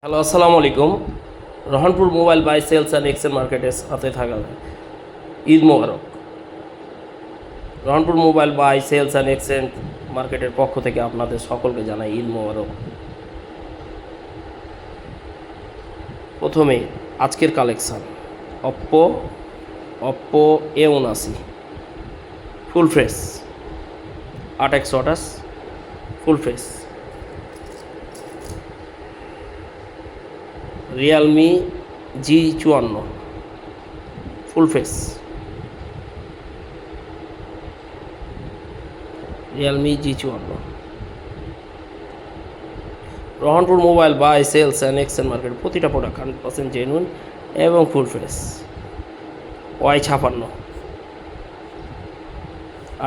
Hello, আসসালামু আলাইকুম। Rohanpur mobile buy sales and exchange মার্কেটের সাথে থাকা Eid Mubarak. Rohanpur mobile buy sales and exchange মার্কেটের পক্ষ থেকে আপনাদের সকলকে জানাই ঈদ মোবারক। প্রথমে আজকের collection Oppo Oppo A79 full fresh 8/128 full fresh. Realme G54 full face. Realme G54 Rohanpur mobile buy sales and exchange market প্রতিটা প্রোডাক্ট 100% জেনুইন এবং full fresh. Y56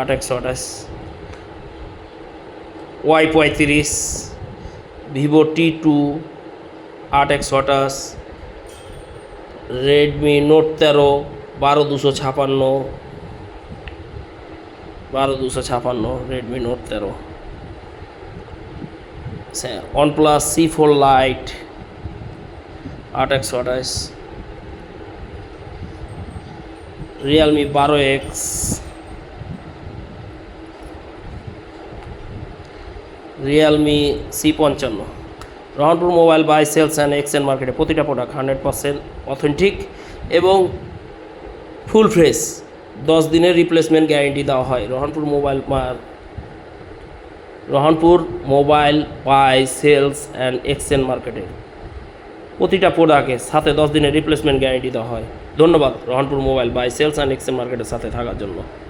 8/128, Y35, Vivo T2 8/128, Redmi Note 13 12256 Redmi Note 13, OnePlus C4 lite 8/128, Realme 12X, Realme C55। Rohanpur mobile buy sales and exchange মার্কেটে প্রতিটা product 100% authentic এবং full fresh. 10 দিনের replacement guarantee দেওয়া হয় Rohanpur mobile buy sales and exchange মার্কেটে প্রতিটা প্রোডাক্টের সাথে 10 দিনের রিপ্লেসমেন্ট গ্যারেন্টি দেওয়া হয়। ধন্যবাদ Rohanpur mobile buy sales and exchange মার্কেটের সাথে থাকার জন্য।